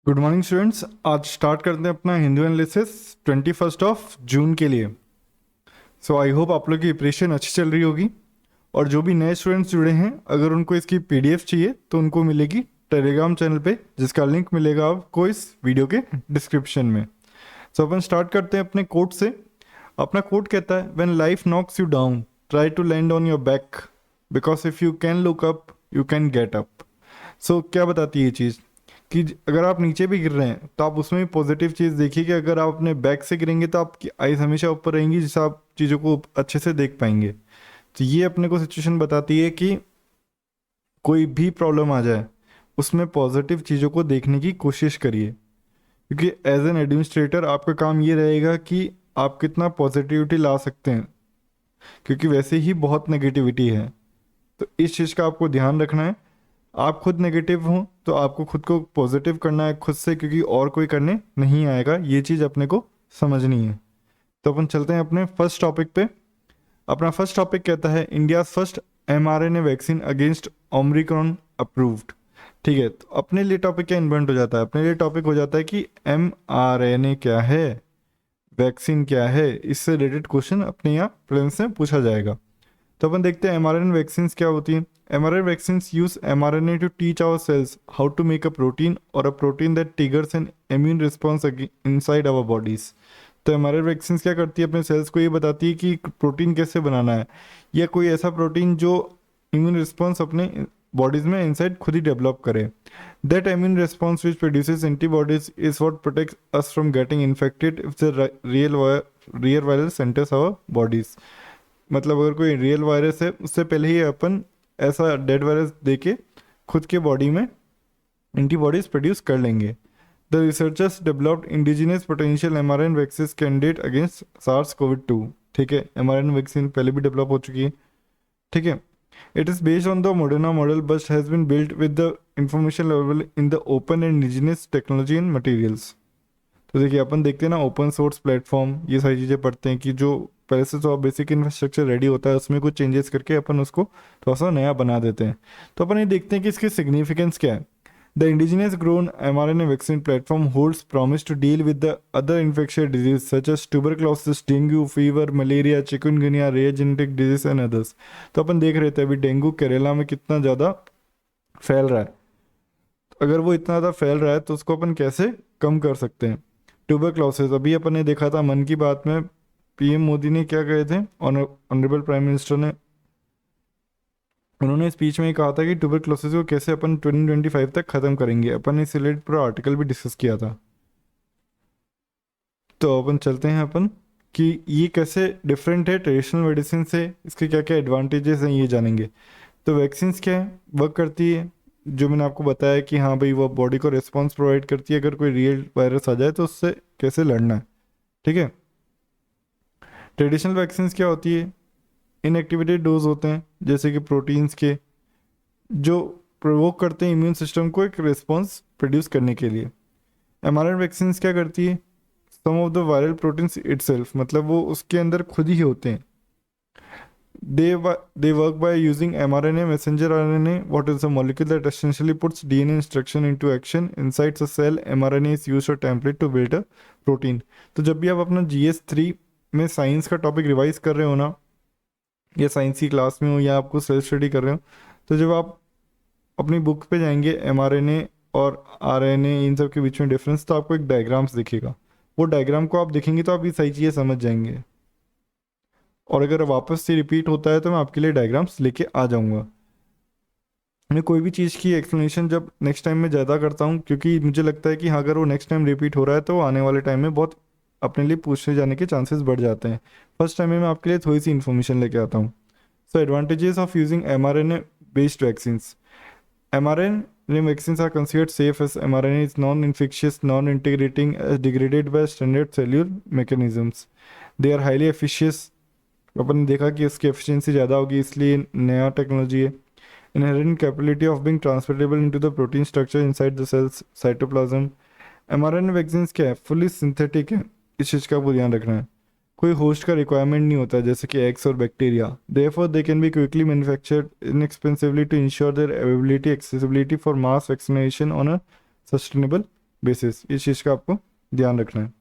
Good morning students. आज start करते हैं अपना हिंदू एनालिसिस 21 जून के लिए। आई होप आप लोग की प्रिपरेशन अच्छी चल रही होगी। और जो भी नए स्टूडेंट्स जुड़े हैं, अगर उनको इसकी पीडीएफ चाहिए तो उनको मिलेगी टेलीग्राम चैनल पे, जिसका लिंक मिलेगा आपको इस वीडियो के डिस्क्रिप्शन में। अपन स्टार्ट करते हैं अपने कोट से। अपना कोट कहता है, when life knocks you down try to land on your back, because if you can look up you can get up. क्या बताती है ये चीज़ कि अगर आप नीचे भी गिर रहे हैं तो आप उसमें भी पॉजिटिव चीज़ देखिए कि अगर आप अपने बैक से गिरेंगे तो आपकी आइज़ हमेशा ऊपर रहेंगी, जिससे आप चीज़ों को अच्छे से देख पाएंगे। तो ये अपने को सिचुएशन बताती है कि कोई भी प्रॉब्लम आ जाए उसमें पॉजिटिव चीज़ों को देखने की कोशिश करिए, क्योंकि एज एन एडमिनिस्ट्रेटर आपका काम ये रहेगा कि आप कितना पॉजिटिविटी ला सकते हैं, क्योंकि वैसे ही बहुत नेगेटिविटी है। तो इस चीज़ का आपको ध्यान रखना है। आप खुद नेगेटिव हो तो आपको खुद को पॉजिटिव करना है खुद से, क्योंकि और कोई करने नहीं आएगा। ये चीज़ अपने को समझनी है। तो अपन चलते हैं अपने फर्स्ट टॉपिक पे। अपना फर्स्ट टॉपिक कहता है, India first mRNA vaccine against Omicron approved. ठीक है, तो अपने लिए टॉपिक क्या इन्वेंट हो जाता है? अपने लिए टॉपिक हो जाता है कि mRNA क्या है, वैक्सीन क्या है। इससे रिलेटेड क्वेश्चन अपने यहाँ प्रीलिम्स में पूछा जाएगा। तो अपन देखते हैं mRNA वैक्सीन्स क्या होती हैं। mRNA vaccines use mRNA to teach our cells how to make a protein और a protein that triggers an immune response inside our bodies. तो mRNA वैक्सीन्स क्या करती है? अपने सेल्स को ये बताती है कि प्रोटीन कैसे बनाना है, या कोई ऐसा प्रोटीन जो इम्यून रिस्पॉन्स अपने बॉडीज में इनसाइड खुद ही डेवलप करे। That immune response which produces antibodies is what protects us from getting infected if the real virus enters our bodies. मतलब अगर कोई रियल वायरस है उससे पहले ही अपन ऐसा डेड वायरस दे के खुद के बॉडी में एंटीबॉडीज प्रोड्यूस कर लेंगे। The researchers developed indigenous potential mRNA vaccine candidate against SARS COVID 2। ठीक है, mRNA वैक्सीन पहले भी डेवलप हो चुकी है। ठीक है, it is based on the Moderna model but has been built with the information level in the open and indigenous technology and materials. तो देखिए, अपन देखते हैं ना ओपन सोर्स प्लेटफॉर्म, ये सारी चीज़ें पढ़ते हैं कि जो पहले से तो बेसिक इंफ्रास्ट्रक्चर रेडी होता है उसमें कुछ चेंजेस करके अपन उसको थोड़ा सा नया बना देते हैं। तो अपन ये देखते हैं कि इसकी सिग्निफिकेंस क्या है। The indigenous grown mRNA vaccine platform holds promise to deal with the other infectious disease such as tuberculosis, dengue, fever, malaria, chikungunya, rare genetic disease and others. तो अपन देख रहे थे अभी डेंगू केरला में कितना ज़्यादा फैल रहा है। अगर वो इतना ज़्यादा फैल रहा है तो उसको अपन कैसे कम कर सकते हैं। ट्यूबरक्लोसिस अभी अपन ने देखा था मन की बात में, पीएम मोदी ने क्या कहे थे, ऑनरेबल प्राइम मिनिस्टर ने, उन्होंने स्पीच में ही कहा था कि ट्यूबरक्लोसिस को कैसे अपन 2025 तक ख़त्म करेंगे। अपन ने इससे रिलेटेड पूरा आर्टिकल भी डिस्कस किया था। तो अपन चलते हैं अपन कि ये कैसे डिफरेंट है ट्रेडिशनल मेडिसिन से, इसके क्या क्या एडवांटेजेस हैं ये जानेंगे। तो वैक्सीन्स क्या है, वर्क करती है जो मैंने आपको बताया कि हाँ भाई वो बॉडी को रिस्पॉन्स प्रोवाइड करती है अगर कोई रियल वायरस आ जाए तो उससे कैसे लड़ना है। ठीक है, ट्रेडिशनल वैक्सीन्स क्या होती है, इनएक्टिवेटेड डोज होते हैं जैसे कि प्रोटीन्स के, जो प्रोवोक करते हैं इम्यून सिस्टम को एक रिस्पॉन्स प्रोड्यूस करने के लिए। mRNA वैक्सीन्स क्या करती है, some of the viral proteins itself, मतलब वो उसके अंदर खुद ही होते हैं। They work by using mRNA, messenger RNA, what is a molecule that essentially puts DNA instruction into action inside a cell. mRNA is used as a template to build a protein. तो जब भी आप अपना GS3 में science का topic revise कर रहे हो ना, या साइंस की क्लास में हो या आपको सेल्फ स्टडी कर रहे हो, तो जब आप अपनी बुक पे जाएंगे mRNA और RNA इन सब के बीच में डिफरेंस, तो आपको एक डायग्राम्स दिखेगा। वो डायग्राम को आप देखेंगे तो आप ये सही चीज़ें समझ जाएंगे। और अगर वापस से रिपीट होता है तो मैं आपके लिए डायग्राम्स लेके आ जाऊंगा। मैं कोई भी चीज़ की एक्सप्लेनेशन जब नेक्स्ट टाइम में ज़्यादा करता हूँ, क्योंकि मुझे लगता है कि हाँ अगर वो नेक्स्ट टाइम रिपीट हो रहा है तो आने वाले टाइम में बहुत अपने लिए पूछने जाने के चांसेस बढ़ जाते हैं। फर्स्ट टाइम में मैं आपके लिए थोड़ी सी इन्फॉर्मेशन लेके आता हूँ। So advantages of using mRNA based vaccines. mRNA vaccines are considered safe as mRNA is non-infectious, non-integrating, as degraded by standard cellular mechanisms. They are highly efficacious. अपन ने देखा कि इसकी एफिशिएंसी ज़्यादा होगी, इसलिए नया टेक्नोलॉजी है। Inherent capability of being transferable into the protein structure inside the cells cytoplasm. mRNA vaccines क्या है, फुली सिंथेटिक है, इस चीज़ का आपको ध्यान रखना है। कोई होस्ट का रिक्वायरमेंट नहीं होता जैसे कि एग्स और bacteria. Therefore they can be quickly manufactured inexpensively to ensure their availability accessibility for mass vaccination on a sustainable basis, इस चीज़ का आपको ध्यान रखना है।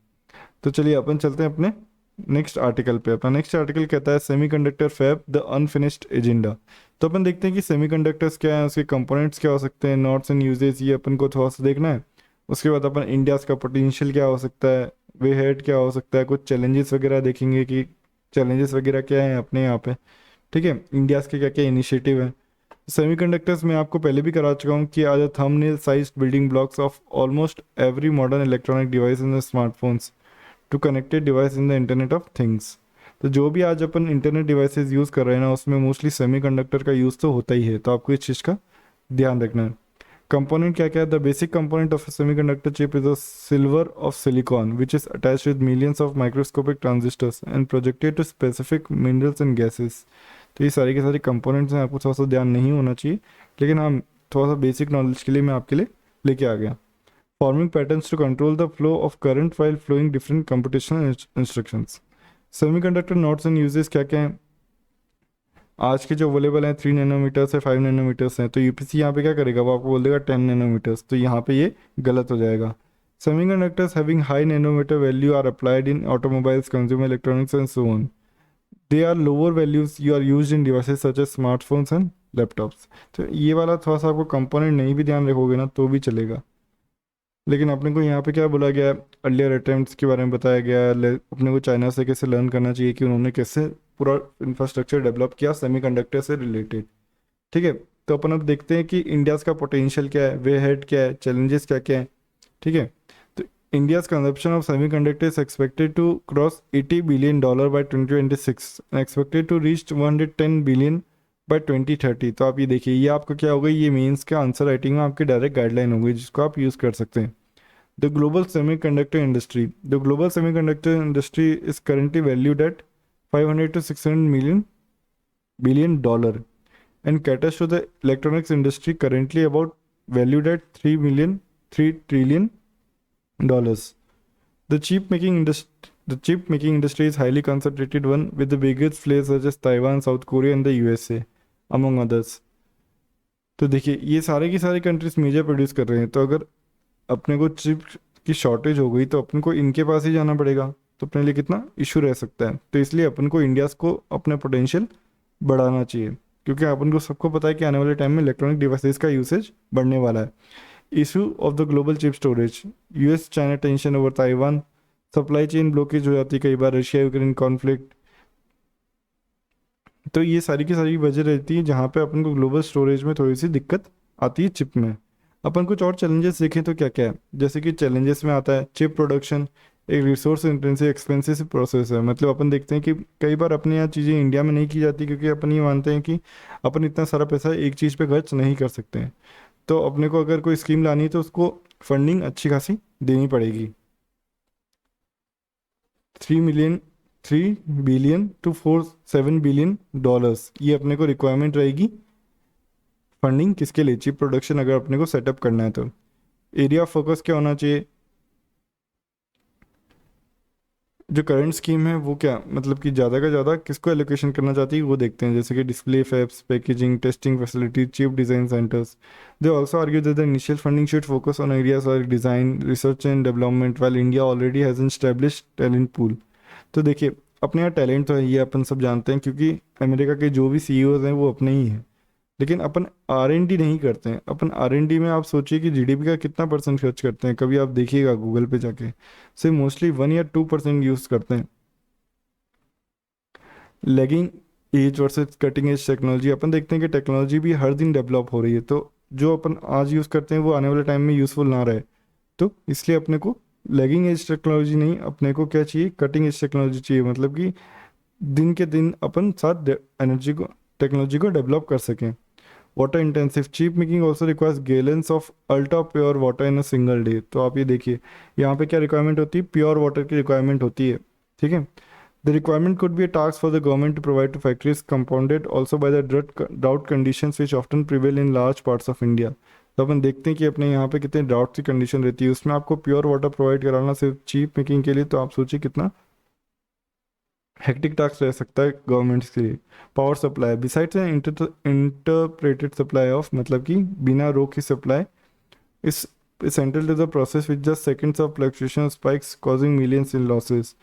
तो चलिए अपन चलते हैं अपने नेक्स्ट आर्टिकल पे। अपना नेक्स्ट आर्टिकल कहता है semiconductor fab the unfinished agenda. तो अपन देखते हैं कि सेमीकंडक्टर्स क्या है, उसके कंपोनेंट्स क्या हो सकते हैं, नॉट्स एंड यूजेस, ये अपन को थोड़ा सा देखना है। उसके बाद अपन इंडियाज़ का पोटेंशियल क्या हो सकता है, वे हेड क्या हो सकता है, कुछ चैलेंजेस वगैरह देखेंगे कि चैलेंजेस वगैरह क्या है अपने यहाँ पे। ठीक है, इंडियाज़ के क्या क्या इनिशिएटिव है। सेमीकंडक्टर्स में आपको पहले भी करा चुका हूँ कि are the thumbnail sized building blocks of almost every modern electronic device in the smartphones to connected device in the internet of things. तो जो भी आज अपन इंटरनेट डिवाइसेस यूज़ कर रहे हैं ना, उसमें मोस्टली सेमीकंडक्टर का यूज़ तो होता ही है, तो आपको इस चीज़ का ध्यान रखना है। कंपोनेंट क्या क्या है, the basic component of semiconductor chip is a silver of silicon which is attached with millions of microscopic transistors and projected to specific minerals and gases. तो ये सारे के सारे कंपोनेंट्स हैं, आपको थोड़ा सा ध्यान नहीं होना चाहिए, लेकिन हाँ थोड़ा सा बेसिक नॉलेज के लिए मैं आपके लिए लेके आ गया। Forming patterns to control the flow of current while flowing different computational instructions. Semiconductor nodes and uses क्या क्या हैं आज के जो अवेलेबल हैं, 3 नैनोमीटर से 5 नैनोमीटर्स हैं। तो यूपीसी यहाँ पे क्या करेगा, वो आपको बोल देगा 10 नैनोमीटर्स, तो यहाँ पे ये गलत हो जाएगा। Semiconductors having high nanometre value are applied in automobiles, consumer electronics and so on. They are lower values you are use in devices such as smartphones and laptops. तो ये वाला थोड़ा सा आपको कंपोनेंट नहीं भी ध्यान रखोगे ना तो भी चलेगा, लेकिन अपने को यहाँ पे क्या बोला गया है, अर्लियर अटेम्प्ट्स के बारे में बताया गया है, अपने को चाइना से कैसे लर्न करना चाहिए कि उन्होंने कैसे पूरा इंफ्रास्ट्रक्चर डेवलप किया सेमीकंडक्टर से रिलेटेड। ठीक है, तो अपन अब देखते हैं कि इंडियाज़ का पोटेंशियल क्या है, वे हेड क्या है, चैलेंजेस क्या क्या है। ठीक है, तो India's consumption of semiconductor is expected to cross $80 billion by 2026 and expected to reach 110 billion by 2030। तो आप ये देखिए, ये आपका क्या हो गई, ये मेंस का आंसर राइटिंग में आपकी डायरेक्ट गाइडलाइन हो गई जिसको आप यूज़ कर सकते हैं। The global semiconductor industry. The global semiconductor industry is currently valued at 500 to 600 million billion dollar and caters to the electronics industry currently about valued at 3 trillion dollars. The chip making industry is highly concentrated one with the biggest players such as Taiwan, South Korea and the USA among others. तो देखिए ये सारे की सारी countries major produce कर रहे हैं, तो अगर अपने को चिप की शॉर्टेज हो गई तो अपन को इनके पास ही जाना पड़ेगा, तो अपने लिए कितना इशू रह सकता है। तो इसलिए अपन को इंडियाज़ को अपना पोटेंशियल बढ़ाना चाहिए, क्योंकि अपन को सबको पता है कि आने वाले टाइम में इलेक्ट्रॉनिक डिवाइसेस का यूसेज बढ़ने वाला है। Issue of the global chip storage, US China tension over Taiwan, supply chain blockage हो जाती है कई बार, रशिया यूक्रेन कॉन्फ्लिक्ट। तो ये सारी की सारी वजह रहती है जहाँ पे अपन को ग्लोबल स्टोरेज में थोड़ी सी दिक्कत आती है चिप में। अपन कुछ और चैलेंजेस देखें तो क्या क्या है, जैसे कि चैलेंजेस में आता है चिप प्रोडक्शन एक रिसोर्स इंटेंसिव एक्सपेंसिव प्रोसेस है। मतलब अपन देखते हैं कि कई बार अपने यहाँ चीज़ें इंडिया में नहीं की जाती क्योंकि अपन ये मानते हैं कि अपन इतना सारा पैसा एक चीज़ पे खर्च नहीं कर सकते हैं। तो अपने को अगर कोई स्कीम लानी है तो उसको फंडिंग अच्छी खासी देनी पड़ेगी। 3 बिलियन टू 7 बिलियन डॉलर्स, ये अपने को रिक्वायरमेंट रहेगी फंडिंग किसके लिए, चिप प्रोडक्शन अगर अपने को सेटअप करना है तो। एरिया ऑफ फोकस क्या होना चाहिए, जो करंट स्कीम है वो क्या मतलब कि ज़्यादा का ज़्यादा किसको एलोकेशन करना चाहती है वो देखते हैं, जैसे कि display fabs, packaging, testing facility, chip design centres. They also argue that the initial funding should focus on areas like design, research and development, while India already has an established talent pool. तो देखिए अपने यहाँ talent तो है, ये अपन सब जानते हैं क्योंकि अमेरिका के जो भी सीईओज हैं वो अपने ही हैं, लेकिन अपन R&D नहीं करते हैं। अपन R&D में आप सोचिए कि जीडीपी का कितना परसेंट खर्च करते हैं, कभी आप देखिएगा गूगल पे जाके, सिर्फ मोस्टली 1 या 2% यूज़ करते हैं। Lagging edge versus cutting edge technology, अपन देखते हैं कि टेक्नोलॉजी भी हर दिन डेवलप हो रही है, तो जो अपन आज यूज़ करते हैं वो आने वाले टाइम में यूज़फुल ना रहे, तो इसलिए अपने को लैगिंग एज टेक्नोलॉजी नहीं, अपने को क्या चाहिए, कटिंग एज टेक्नोलॉजी चाहिए। मतलब कि दिन के दिन अपन साथ एनर्जी को टेक्नोलॉजी को डेवलप कर सकें। Water intensive, chip making also requires gallons of ultra pure water in a single day. तो आप ये देखिए यहाँ पे क्या रिक्वायरमेंट होती है, प्योर वाटर की रिक्वायरमेंट होती है। ठीक है, the requirement could be a task for the government to provide to factories compounded also by the drought conditions which often prevail in large parts of India. तो अपन देखते हैं कि अपने यहाँ पे कितने ड्राउट की कंडीशन रहती है, उसमें आपको प्योर वाटर प्रोवाइड कराना सिर्फ चीप मेकिंग के लिए, तो आप सोचिए कितना हेक्टिक टास्क रह सकता है गवर्नमेंट्स के लिए। Power supply, besides interpreted supply of, मतलब कि बिना रोक की supply, is central to the process with just seconds of fluctuation spikes causing millions in losses.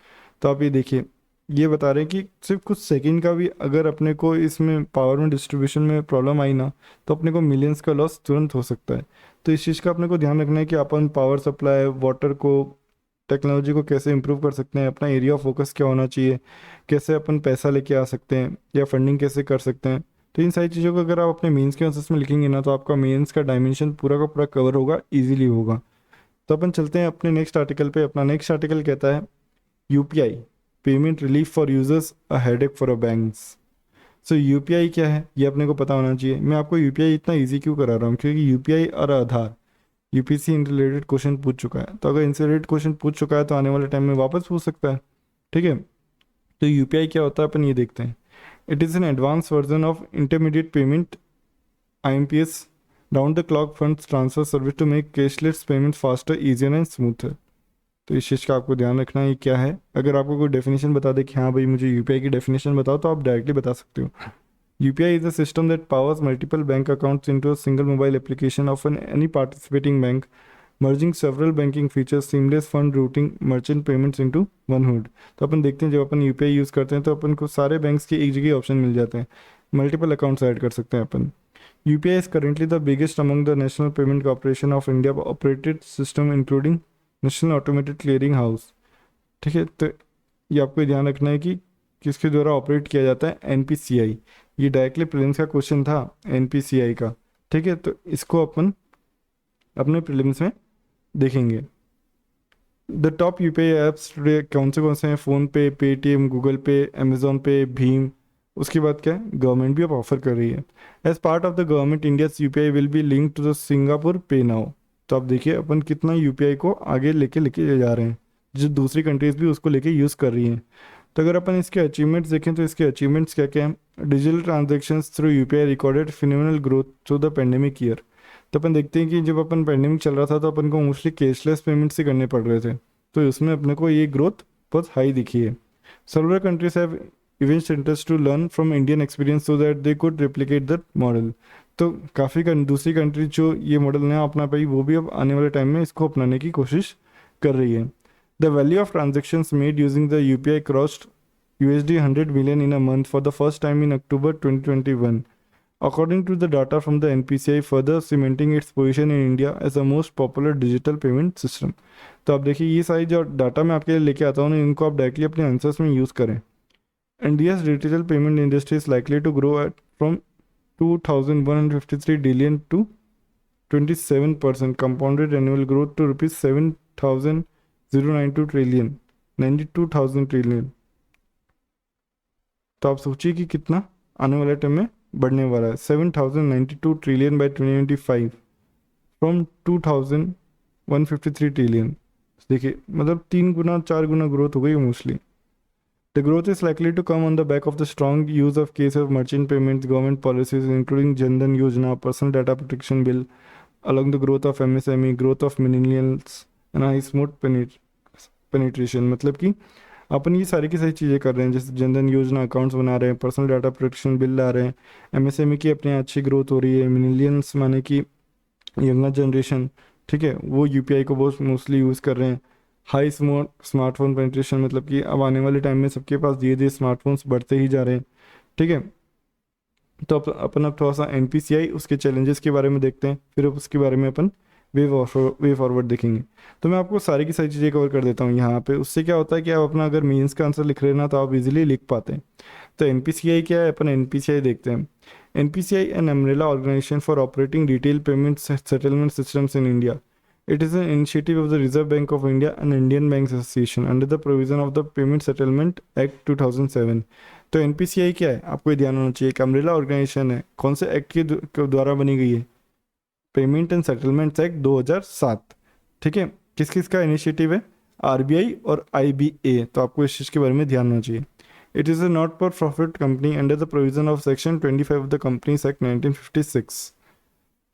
तो आप ये देखिए, ये बता रहे हैं कि सिर्फ कुछ सेकंड का भी अगर अपने को इसमें पावर में डिस्ट्रीब्यूशन में प्रॉब्लम आई ना, तो अपने को मिलियंस का लॉस तुरंत हो सकता है। तो इस चीज़ का अपने को ध्यान रखना है कि अपन पावर सप्लाई, वाटर को, टेक्नोलॉजी को कैसे इंप्रूव कर सकते हैं, अपना एरिया ऑफ फोकस क्या होना चाहिए, कैसे अपन पैसा लेके आ सकते हैं या फंडिंग कैसे कर सकते हैं। तो इन सारी चीज़ों को अगर आप अपने मेंस के आंसर्स में लिखेंगे ना, तो आपका मेंस का डायमेंशन पूरा का पूरा कवर होगा, इजीली होगा। तो अपन चलते हैं अपने नेक्स्ट आर्टिकल पे। अपना नेक्स्ट आर्टिकल कहता है UPI payment relief for users a headache for a banks. So UPI क्या है ये अपने को पता होना चाहिए। मैं आपको यूपीआई इतना इजी क्यों करा रहा हूँ, क्योंकि यूपीआई और आधार यूपीसी इन रिलेटेड क्वेश्चन पूछ चुका है। तो अगर इनसे रिलेटेड क्वेश्चन पूछ चुका है तो आने वाले टाइम में वापस पूछ सकता है, ठीक है। तो यूपीआई क्या होता है अपन ये देखते हैं। It is an advance version of intermediate payment IMPS round the clock funds transfer service to make cashless payment faster, easier and smoother. तो इस चीज़ का आपको ध्यान रखना है, ये क्या है। अगर आपको कोई डेफिनेशन बता दे कि हाँ भाई मुझे यूपीआई की डेफिनेशन बताओ, तो आप डायरेक्टली बता सकते हो। UPI is a system that powers multiple bank accounts into a single mobile application of any participating bank, merging several banking features, seamless fund routing, merchant payments into one hood। तो अपन देखते हैं जब अपन UPI use करते हैं तो अपन को सारे बैंक्स के एक जगह ऑप्शन मिल जाते हैं, मल्टीपल अकाउंट्स ऐड कर सकते हैं अपन। UPI is currently the biggest among the national payment corporation of India operated system including national automated clearing house, ठीक है। तो ये आपको ध्यान रखना है कि किसके द्वारा ऑपरेट किया जाता है, एनपीसीआई। ये डायरेक्टली प्रीलिम्स का क्वेश्चन था एनपीसीआई का, ठीक है। तो इसको अपन अपने प्रीलिम्स में देखेंगे। The top UPI apps today कौन से हैं, फ़ोन पे, पेटीएम, गूगल पे, अमेजोन पे, भीम। उसके बाद क्या है, गवर्नमेंट भी अब ऑफर कर रही है। As part of the government India UPI will be link to the Singapore pay now. तो आप देखिए अपन कितना यूपीआई को आगे लेके जा रहे हैं, जो दूसरी कंट्रीज भी उसको लेके यूज़ कर रही हैं। तो अगर अपन इसके अचीवमेंट्स देखें तो इसके अचीवमेंट्स क्या क्या हैं। Digital transactions through UPI recorded phenomenal growth through the pandemic year. तो अपन देखते हैं कि जब अपन पेंडेमिक चल रहा था तो अपन को मोस्टली कैशलेस पेमेंट से करने पड़ रहे थे, तो उसमें अपने को ये ग्रोथ बहुत हाई दिखी है। Server countries have events interest to learn from Indian experience so that they could replicate that model. तो काफ़ी दूसरी कंट्री जो ये मॉडल नया अपना पाई, वो भी अब आने वाले टाइम में इसको अपनाने की कोशिश कर रही है। The value of transactions made using the UPI crossed $100 million in a month for the first time in October 2021, according to the data from the NPCI, further cementing its position in India as the most popular digital payment system। तो आप देखिए ये सारी जो data मैं आपके लिए लेके आता हूँ ना, इनको आप डायरेक्टली अपने आंसर्स में यूज़ करें। India's digital payment industry is likely to grow at from 2,153 billion to 27% compounded annual growth to rupees 7,092 trillion, 92,000 trillion। तो आप सोचिए कि कितना आने वाले टाइम में बढ़ने वाला है, 7,092 ट्रिलियन बाई 2025 फ्रॉम 2,153 ट्रिलियन। देखिए मतलब 3 गुना 4 गुना ग्रोथ हो गई mostly. The growth is likely to come on the back of the strong use of case of merchant payments, government policies including Jan Dhan Yojana, personal data protection bill, along the growth of MSME, growth of millennials and high smooth penetration। मतलब कि अपन ये सारी की सारी चीज़ें कर रहे हैं, जैसे जनधन योजना अकाउंट्स बना रहे हैं, पर्सनल डाटा प्रोटेक्शन बिल ला रहे हैं, एमएसएमई की अपने अच्छी ग्रोथ हो रही है, मिलेनियल्स माने कि यंगर जनरेशन, ठीक है, वो यूपीआई को बहुत मोस्टली यूज़ कर रहे हैं। हाई स्मार्टफोन पेनिट्रेशन, मतलब कि अब आने वाले टाइम में सबके पास धीरे धीरे स्मार्टफोन्स बढ़ते ही जा रहे हैं, ठीक है। तो अपन अब थोड़ा सा एनपीसीआई उसके चैलेंजेस के बारे में देखते हैं, फिर उसके बारे में अपन वे फॉरवर्ड देखेंगे। तो मैं आपको सारी की सारी चीज़ें कवर कर देता हूँ यहाँ पे। उससे क्या होता है कि आप अपना अगर मीन्स का आंसर लिख रहे हैं ना, तो आप इजीली लिख पाते हैं। तो एनपीसीआई क्या है, अपन एनपीसीआई देखते हैं। NPCI an umbrella organisation for operating retail payment settlement systems in India. It is an initiative of the Reserve Bank of India and Indian Banks Association under the provision of the Payment Settlement Act 2007। तो NPCI क्या है, आपको ये ध्यान होना चाहिए। एक umbrella organisation है, कौन से एक्ट के द्वारा बनी गई है, पेमेंट एंड सेटलमेंट्स एक्ट 2007, ठीक है। किस किस का इनिशिएटिव है, आरबीआई और आईबीए। तो आपको इस चीज़ के बारे में ध्यान होना चाहिए। It is a not for profit company under the provision of section 25 of the companies act 1956।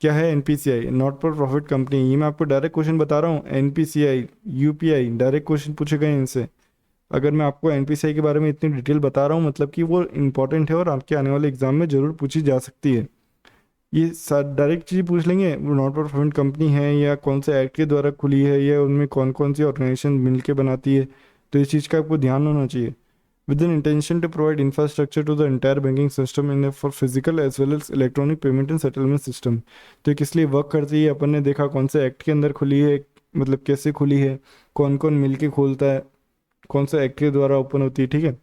क्या है NPCI, not for profit company. ये मैं आपको डायरेक्ट क्वेश्चन बता रहा हूँ, एनपीसीआई यूपीआई डायरेक्ट क्वेश्चन पूछे गए इनसे। अगर मैं आपको एनपीसीआई के बारे में इतनी डिटेल बता रहा हूँ, मतलब कि वो इंपॉर्टेंट है और आपके आने वाले एग्जाम में जरूर पूछी जा सकती है। ये डायरेक्ट चीज़ पूछ लेंगे वो नॉट फॉर प्रॉफिट कंपनी है या कौन से एक्ट के द्वारा खुली है या उनमें कौन कौन सी ऑर्गेनाइजेशन मिल के बनाती है। तो इस चीज़ का आपको ध्यान होना चाहिए। With an intention to provide infrastructure to the entire banking system in for physical as well as electronic payment and settlement system. तो ये किस लिए वर्क करती है अपन ने देखा, कौन से एक्ट के अंदर खुली है, मतलब कैसे खुली है, कौन कौन मिल के खोलता है, कौन सा एक्ट के द्वारा ओपन होती है। ठीक है,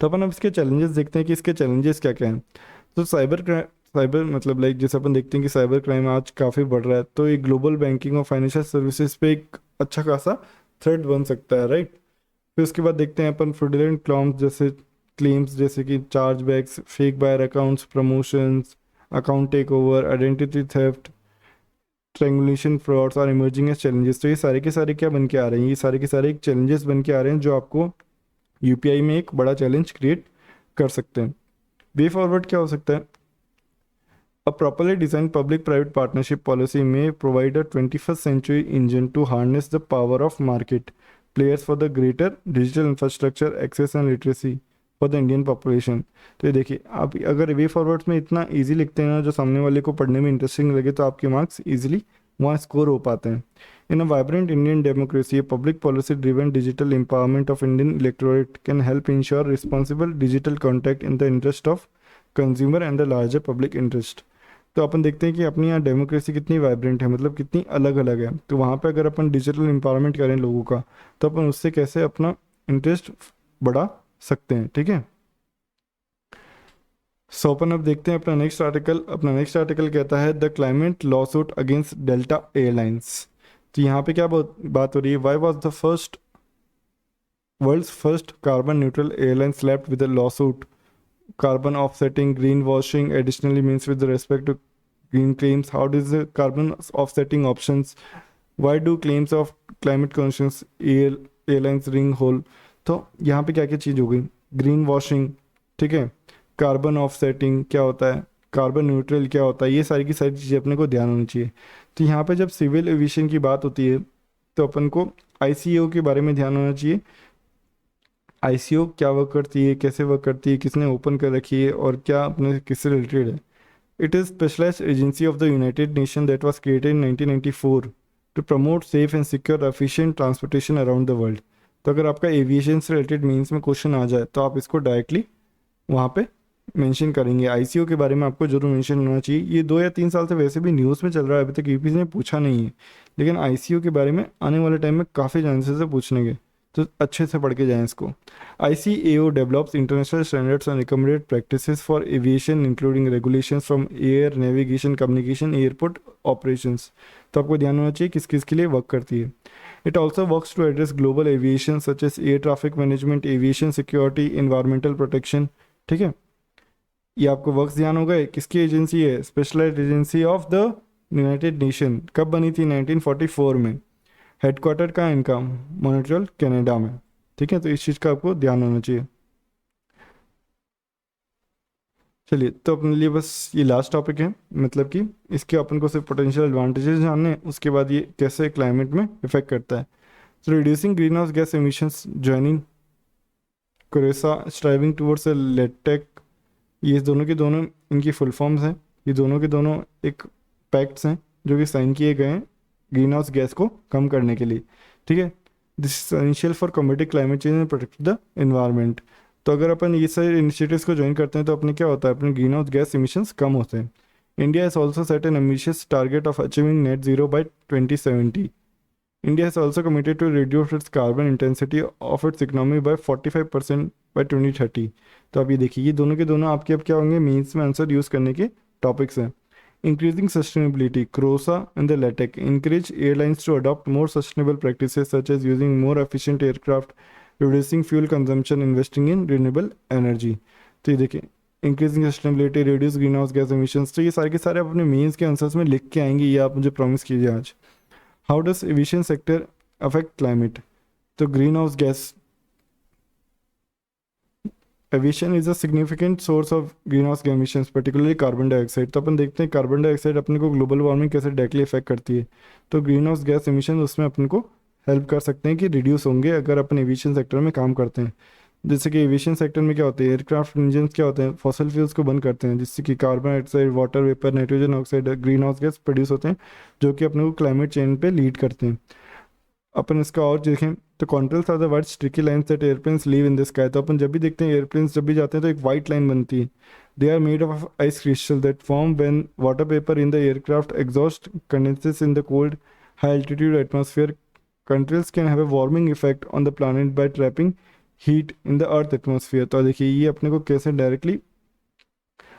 तो अपन अब इसके चैलेंजेस देखते हैं कि इसके चैलेंजेस क्या क्या हैं। तो साइबर मतलब लाइक जैसे अपन देखते हैं कि साइबर क्राइम आज काफ़ी बढ़ रहा है, तो ये ग्लोबल बैंकिंग और फाइनेंशियल सर्विसेज पे एक अच्छा खासा थ्रेट बन सकता है, राइट। फिर उसके बाद देखते हैं अपन फ्रॉडुलेंट क्लेम्स जैसे कि charge backs, fake buyer accounts, promotions, account take over, identity theft, triangulation frauds और इमर्जिंग एज चैलेंजेस। तो ये सारे के सारे क्या बन के आ रहे हैं, ये सारे के सारे एक चैलेंजेस बन के आ रहे हैं जो आपको यूपीआई में एक बड़ा चैलेंज क्रिएट कर सकते हैं। वे फॉरवर्ड क्या हो सकता है, a properly designed public-private partnership policy may provide a 21st century engine to harness the power of market players for the greater digital infrastructure access and literacy for the Indian population। तो ये देखिए, आप अगर वे forwards में इतना easy लिखते हैं ना जो सामने वाले को पढ़ने में इंटरेस्टिंग लगे, तो आपके मार्क्स इजीली वहाँ स्कोर हो पाते हैं। In a vibrant Indian democracy, public policy driven digital empowerment of Indian electorate can help ensure responsible digital contact in the interest of consumer and the larger public interest. तो अपन देखते हैं कि अपनी यहाँ डेमोक्रेसी कितनी वाइब्रेंट है, मतलब कितनी अलग अलग है। तो वहाँ पे अगर अपन डिजिटल एम्पावरमेंट करें लोगों का, तो अपन उससे कैसे अपना इंटरेस्ट बढ़ा सकते हैं। ठीक है, सो अपन अब देखते हैं अपना नेक्स्ट आर्टिकल कहता है the climate lawsuit against Delta Airlines. तो यहाँ पे क्या बात हो रही है, why was the world's first carbon neutral airline slapped with a lawsuit, carbon offsetting, greenwashing additionally means with respect to green claims, how does the carbon offsetting options, why do claims of climate conscious airlines ring hole। तो यहाँ पे क्या क्या चीज़ हो गई, green washing, ठीक है, carbon offsetting क्या होता है, कार्बन न्यूट्रल क्या होता है, ये सारी की सारी चीज़ें अपने को ध्यान होनी चाहिए। तो यहाँ पे जब सिविल एविएशन की बात होती है तो अपन को आईसीएओ के बारे में ध्यान होना चाहिए। आईसीओ क्या वर्क करती है, कैसे वर्क करती है, किसने ओपन कर रखी है और क्या अपने किससे रिलेटेड है। It is specialised agency of the United Nation that was created in 1994 to promote safe and secure efficient transportation around the world. तो अगर आपका एविएशन से रिलेटेड मीन्स में क्वेश्चन आ जाए तो आप इसको डायरेक्टली वहाँ पे मेंशन करेंगे। आईसीओ के बारे में आपको जरूर मेंशन होना चाहिए। ये 2 या 3 साल से वैसे भी न्यूज़ में चल रहा है, अभी तक यूपी ने पूछा नहीं है, लेकिन आईसीओ के बारे में आने वाले टाइम में काफ़ी चांसेस है पूछने के, तो अच्छे से पढ़ के जाएं इसको। ICAO develops international standards and recommended practices for aviation including regulations from air navigation, communication, airport operations। तो आपको ध्यान होना चाहिए किस किस के लिए वर्क करती है। It also works to address global aviation such as air traffic management, aviation security, environmental protection। ठीक है, ये आपको वर्क्स ध्यान हो गए। किसकी एजेंसी है, specialised agency of the United Nation. कब बनी थी, 1944 में। हेडक्वार्टर का इनका मॉन्ट्रियल कनाडा में। ठीक है, तो इस चीज़ का आपको ध्यान होना चाहिए। चलिए, तो अपने लिए बस ये लास्ट टॉपिक है, मतलब कि इसके अपन को सिर्फ पोटेंशियल एडवांटेजेस जानने हैं, उसके बाद ये कैसे क्लाइमेट में इफेक्ट करता है। तो reducing green house gas emissions, joining कोरेसा, स्ट्राइविंग टूवर्ड्स ए लेटेक, ये दोनों के दोनों इनकी फुल फॉर्म्स हैं। ये दोनों के दोनों एक पैक्ट्स हैं जो कि साइन किए गए हैं ग्रीन हाउस गैस को कम करने के लिए। ठीक है, this is essential for कम्बेटिंग climate change and protect the environment. तो अगर अपन ये सारे इनिशिएटिव्स को ज्वाइन करते हैं तो अपने क्या होता है, अपने ग्रीन हाउस गैस इमिशंस कम होते हैं। India has also set N ambitious target of achieving net zero by 2070। India has also committed to reduce its carbon intensity of its economy by 45% by 2030। तो आप ये देखिए, ये दोनों के दोनों आपके अब क्या होंगे, मीन्स में आंसर यूज़ करने के टॉपिक्स हैं। Increasing sustainability, CROSA and the LATEC encourage airlines to adopt more sustainable practices such as using more efficient aircraft, reducing fuel consumption, investing in renewable energy। तो ये देखिए, increasing sustainability, reduce green house gas emissions, तो ये सारे के सारे अपने means के आंसर्स में लिख के आएंगे, ये आप मुझे प्रॉमिस कीजिए आज। How does aviation sector affect climate. तो green house gas, aviation is a significant source of green house emissions particularly carbon dioxide. तो अपन देखते हैं कार्बन डाइऑक्साइड अपने को ग्लोबल वार्मिंग कैसे डायरेक्टली इफेक्ट करती है। तो ग्रीन हाउस गैस एमिशन उसमें अपन को हेल्प कर सकते हैं कि रिड्यूस होंगे अगर अपन एविएशन सेक्टर में काम करते हैं। जैसे कि एविएशन सेक्टर में क्या होते हैं, एयरक्राफ्ट इंजन क्या होते हैं, फॉसल फ्यूल्स को बर्न करते हैं, जिससे कि carbon dioxide, water vapour, nitrogen oxide, green house gas produce होते हैं, जो कि अपने को क्लाइमेट चेंज पे लीड करते हैं। अपन इसका और देखें तो contrails are the words tricky lines that airplanes leave in the sky. तो अपन जब भी देखते हैं एयरप्लेन्स जब भी जाते हैं तो एक वाइट लाइन बनती है। They are made of ice crystal that form when water paper in the aircraft exhaust condenses in the cold high altitude atmosphere. Contrails can have a warming effect on the planet by trapping heat in the earth atmosphere. तो देखिए ये अपने को कैसे directly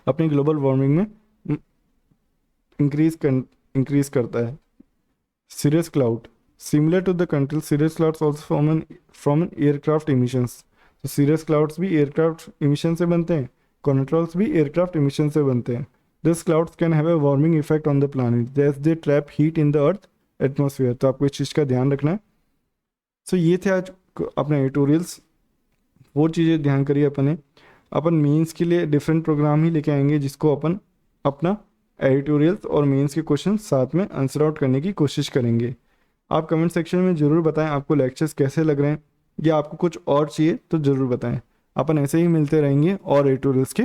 अपनी global warming में increase करता है। cirrus cloud similar to the control, cirrus clouds also from an aircraft emissions। तो cirrus clouds भी aircraft emission से बनते हैं, controls भी aircraft emission से बनते हैं। These clouds can have a warming effect on the planet as they trap heat in the earth atmosphere। तो आपको इस चीज़ का ध्यान रखना है। सो ये थे आज अपने एडिटोरियल्स, वो चीज़ें ध्यान करिए। अपन मेंस के लिए डिफरेंट प्रोग्राम ही लेके आएंगे, जिसको अपन अपना एडिटोरियल्स और मेंस के क्वेश्चन साथ में आंसर आउट करने की कोशिश करेंगे। आप कमेंट सेक्शन में ज़रूर बताएं आपको लेक्चर्स कैसे लग रहे हैं, या आपको कुछ और चाहिए तो ज़रूर बताएं। अपन ऐसे ही मिलते रहेंगे और एडिटोरियल्स के